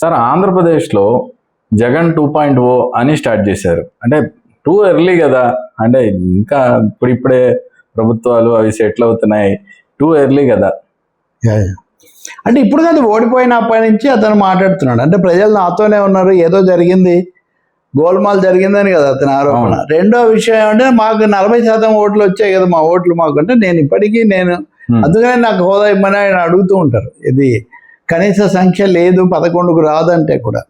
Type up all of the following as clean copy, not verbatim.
Sir ఆంధ్రప్రదేశ్లో జగన్ 2.0 అని start చేశారు. అంటే టూ ఎర్లీ కదా, అంటే ఇంకా ఇప్పుడిప్పుడే ప్రభుత్వాలు అవి సెటిల్ అవుతున్నాయి, టూ ఎర్లీ కదా. అంటే ఇప్పుడు కాదు, ఓడిపోయినప్పటి నుంచి అతను మాట్లాడుతున్నాడు. అంటే ప్రజలు నాతోనే ఉన్నారు, ఏదో జరిగింది, గోల్మాల్ జరిగిందని కదా అతని ఆరోపణ. రెండో విషయం ఏమంటే మాకు 40% ఓట్లు వచ్చాయి కదా, మా ఓట్లు మాకు అంటే నేను అందుకనే నాకు హోదా ఇమ్మని ఆయన అడుగుతూ ఉంటారు. ఇది కనీస సంఖ్య లేదు 11కు రాదంటే కూడా.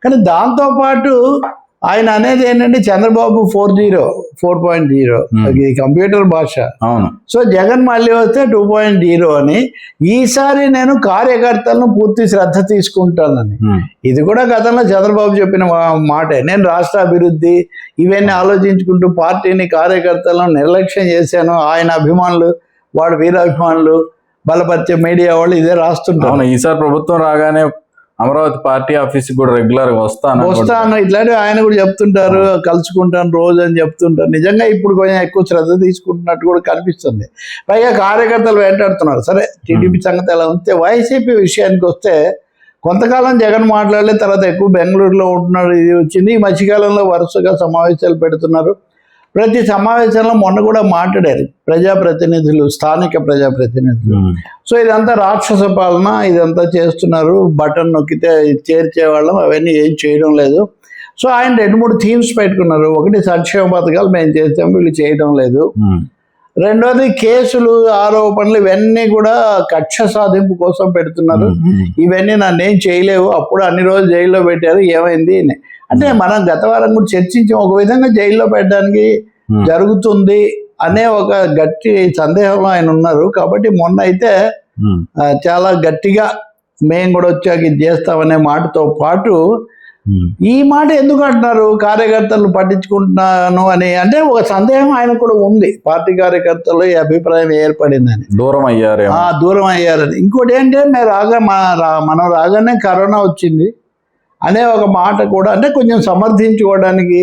కానీ దాంతోపాటు ఆయన అనేది ఏంటంటే చంద్రబాబు 4.0 అది కంప్యూటర్ భాష. సో జగన్ మళ్ళీ వస్తే 2.0 అని. ఈసారి నేను కార్యకర్తలను పూర్తి శ్రద్ధ తీసుకుంటానని. ఇది కూడా గతంలో చంద్రబాబు చెప్పిన మాటే. నేను రాష్ట్ర అభివృద్ధి ఇవన్నీ ఆలోచించుకుంటూ పార్టీని కార్యకర్తలను నిర్లక్ష్యం చేశాను. ఆయన అభిమానులు, వాడు వీరాభిమానులు, బలపరిచే మీడియా వాళ్ళు ఇదే రాస్తుంటారు. ఈసారి ప్రభుత్వం రాగానే అమరావతి పార్టీ ఆఫీస్ కూడా రెగ్యులర్ వస్తాను ఇట్లాంటివి ఆయన కూడా చెప్తుంటారు, కలుసుకుంటాను రోజు అని చెప్తుంటారు. నిజంగా ఇప్పుడు కొంచెం ఎక్కువ శ్రద్ధ తీసుకుంటున్నట్టు కూడా కనిపిస్తుంది. పైగా కార్యకర్తలు వెంటాడుతున్నారు. సరే టీడీపీ సంగతి ఎలా ఉంటే, వైసీపీ విషయానికి వస్తే కొంతకాలం జగన్ మాట్లాడలేదు, తర్వాత ఎక్కువ బెంగళూరులో ఉంటున్నాడు, ఇది వచ్చింది. ఈ మధ్యకాలంలో వరుసగా సమావేశాలు పెడుతున్నారు. ప్రతి సమావేశంలో మొన్న కూడా మాట్లాడారు ప్రజాప్రతినిధులు, స్థానిక ప్రజాప్రతినిధులు. సో ఇదంతా రాక్షస పాలన, ఇదంతా చేస్తున్నారు, బటన్ నొక్కితే చేర్చేవాళ్ళం, అవన్నీ ఏం చేయడం లేదు. సో ఆయన 2-3 థీమ్స్ పెట్టుకున్నారు. ఒకటి సంక్షేమ పథకాలు మేము చేస్తాము, వీళ్ళు చేయడం లేదు. రెండోది కేసులు, ఆరోపణలు, ఇవన్నీ కూడా కక్ష సాధింపు కోసం పెడుతున్నారు. ఇవన్నీ నన్నేం చేయలేవు, అప్పుడు అన్ని రోజులు జైల్లో పెట్టారు, ఏమైంది అంటే మనం గత వారం కూడా చర్చించాం. ఒక విధంగా జైల్లో పెట్టడానికి జరుగుతుంది అనే ఒక గట్టి సందేహంలో ఆయన ఉన్నారు. కాబట్టి మొన్న అయితే చాలా గట్టిగా మేము కూడా వచ్చాక ఇది చేస్తామనే మాటతో పాటు ఈ మాట ఎందుకు అంటున్నారు, కార్యకర్తలు పట్టించుకుంటున్నాను అని. అంటే ఒక సందేహం ఆయన కూడా ఉంది, పార్టీ కార్యకర్తలు ఈ అభిప్రాయం ఏర్పడిందని, దూరం అయ్యారని. ఇంకోటి ఏంటంటే మనం రాగానే కరోనా వచ్చింది అనే ఒక మాట కూడా, అంటే కొంచెం సమర్థించుకోవడానికి,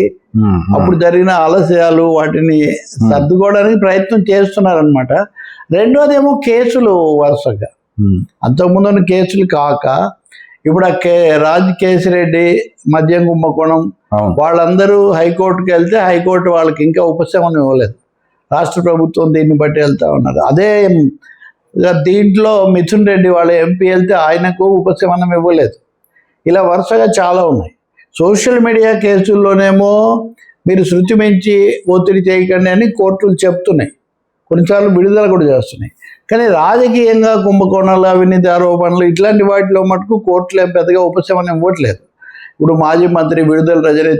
అప్పుడు జరిగిన ఆలస్యాలు వాటిని సర్దుకోవడానికి ప్రయత్నం చేస్తున్నారనమాట. రెండోదేమో కేసులు వరుసగా, అంతకుముందు కేసులు కాక ఇప్పుడు రాజ్ కేసిరెడ్డి, మద్యం కుంభకోణం, వాళ్ళందరూ హైకోర్టుకి వెళ్తే హైకోర్టు వాళ్ళకి ఇంకా ఉపశమనం ఇవ్వలేదు. రాష్ట్ర ప్రభుత్వం దీన్ని బట్టి వెళ్తా ఉన్నారు. అదే దీంట్లో మిథున్ రెడ్డి వాళ్ళ ఎంపీ వెళ్తే ఆయనకు ఉపశమనం ఇవ్వలేదు. ఇలా వరుసగా చాలా ఉన్నాయి. సోషల్ మీడియా కేసుల్లోనేమో మీరు శృతి మించి ఒత్తిడి చేయకండి అని కోర్టులు చెప్తున్నాయి, కొన్నిసార్లు విడుదల కూడా చేస్తున్నాయి. కానీ రాజకీయంగా కుంభకోణాలు, అవినీతి ఆరోపణలు ఇట్లాంటి వాటిలో మటుకు కోర్టులు ఏం పెద్దగా ఉపశమనం ఇవ్వట్లేదు. ఇప్పుడు మాజీ మంత్రి విడుదల రజనీ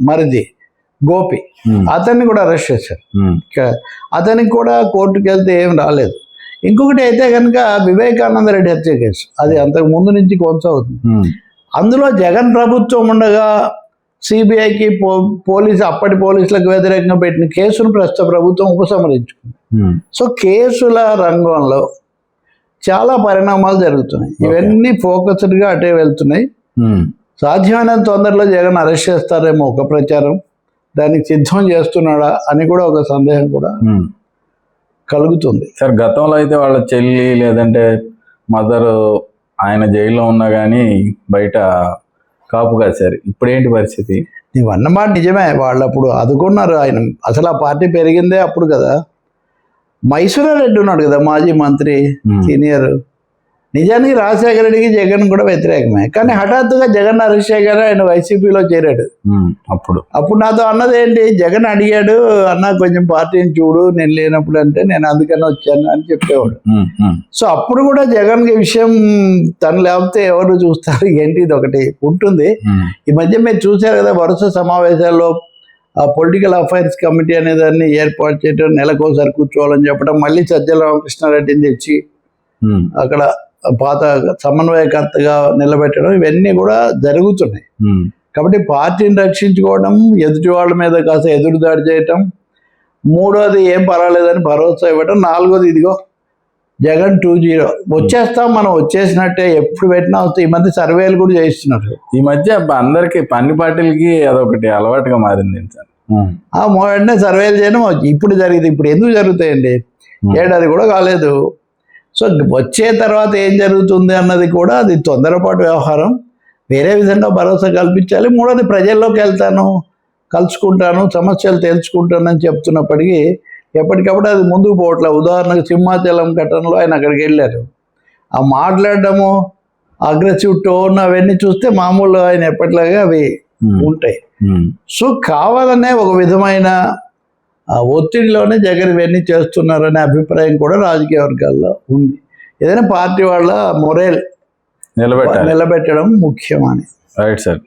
మరిది గోపి, అతన్ని కూడా అరెస్ట్ చేశారు. అతనికి కూడా కోర్టుకు వెళ్తే ఏం రాలేదు. ఇంకొకటి అయితే కనుక వివేకానంద రెడ్డి హత్య కేసు, అది అంతకు ముందు నుంచి కొనసాగుతుంది. అందులో జగన్ ప్రభుత్వం ఉండగా సిబిఐకి అప్పటి పోలీసులకు వ్యతిరేకంగా పెట్టిన కేసును ప్రస్తుత ప్రభుత్వం ఉపసంహరించుకుంది. సో కేసుల రంగంలో చాలా పరిణామాలు జరుగుతున్నాయి. ఇవన్నీ ఫోకస్డ్గా అటే వెళ్తున్నాయి. సాధ్యమైనంత తొందరలో జగన్ అరెస్ట్ చేస్తారేమో ఒక ప్రచారం, దానికి సిద్ధం చేస్తున్నాడా అని కూడా ఒక సందేహం కూడా కలుగుతుంది. సార్ గతంలో అయితే వాళ్ళ చెల్లి లేదంటే మదర్ ఆయన జైల్లో ఉన్నా కానీ బయట కాపు కాశారు. ఇప్పుడు ఏంటి పరిస్థితి? నీవు అన్నమాట నిజమే, వాళ్ళు అప్పుడు ఆదుకున్నారు. ఆయన అసలు ఆ పార్టీ పెరిగిందే అప్పుడు కదా. మైసూరా రెడ్డి ఉన్నాడు కదా మాజీ మంత్రి, సీనియర్. నిజానికి రాజశేఖర రెడ్డికి జగన్ కూడా వ్యతిరేకమే. కానీ హఠాత్తుగా జగన్ అరెస్ట్ చేయగానే ఆయన వైసీపీలో చేరాడు. అప్పుడు నాతో అన్నది ఏంటి, జగన్ అడిగాడు, అన్న కొంచెం పార్టీని చూడు నేను లేనప్పుడు, అంటే నేను అందుకని వచ్చాను అని చెప్పేవాడు. సో అప్పుడు కూడా జగన్ విషయం తను లేకపోతే ఎవరు చూస్తారు ఏంటి, ఇది ఒకటి ఉంటుంది. ఈ మధ్య మీరు చూశారు కదా, వరుస సమావేశాల్లో పొలిటికల్ అఫైర్స్ కమిటీ అనే దాన్ని ఏర్పాటు చేయడం, నెలకోసారి కూర్చోవాలని చెప్పడం, మళ్ళీ సజ్జల రామకృష్ణారెడ్డిని తెచ్చి అక్కడ పాత సమన్వయకర్తగా నిలబెట్టడం, ఇవన్నీ కూడా జరుగుతున్నాయి. కాబట్టి పార్టీని రక్షించుకోవడం, ఎదుటి వాళ్ళ మీద కాస్త ఎదురుదాడి చేయటం, మూడోది ఏం పర్వాలేదని భరోసా ఇవ్వటం, నాలుగోది ఇదిగో జగన్ 2.0 వచ్చేస్తాం, మనం వచ్చేసినట్టే, ఎప్పుడు పెట్టినా వస్తాయి. ఈ మధ్య సర్వేలు కూడా చేయిస్తున్నారు. ఈ మధ్య అందరికి అన్ని పార్టీలకి అదొకటి అలవాటుగా మారింది సార్. వెంటనే సర్వేలు చేయడం ఇప్పుడు జరిగింది. ఇప్పుడు ఎందుకు జరుగుతాయండి, ఏడాది కూడా కాలేదు. సో వచ్చే తర్వాత ఏం జరుగుతుంది అన్నది కూడా అది తొందరపాటు వ్యవహారం. వేరే విధంగా భరోసా కల్పించాలి. మూడోది ప్రజల్లోకి వెళ్తాను, కలుసుకుంటాను, సమస్యలు తెలుసుకుంటానని చెప్తున్నప్పటికీ ఎప్పటికప్పుడు అది ముందుకు పోవట్లేదు. ఉదాహరణకు సింహాచలం ఘటనలో ఆయన అక్కడికి వెళ్ళారు. ఆ మాట్లాడడము, అగ్రెసివ్ టోన్ అవన్నీ చూస్తే మామూలు ఆయన ఎప్పటిలాగా అవి ఉంటాయి. సో కావాలనే ఒక విధమైన ఒత్తిడిలోనే జగన్ ఇవన్నీ చేస్తున్నారనే అభిప్రాయం కూడా రాజకీయ వర్గాల్లో ఉంది. ఏదైనా పార్టీ వాళ్ళ మొరేల్ నిలబెట్టాలి. నిలబెట్టడం ముఖ్యమని. Right sir.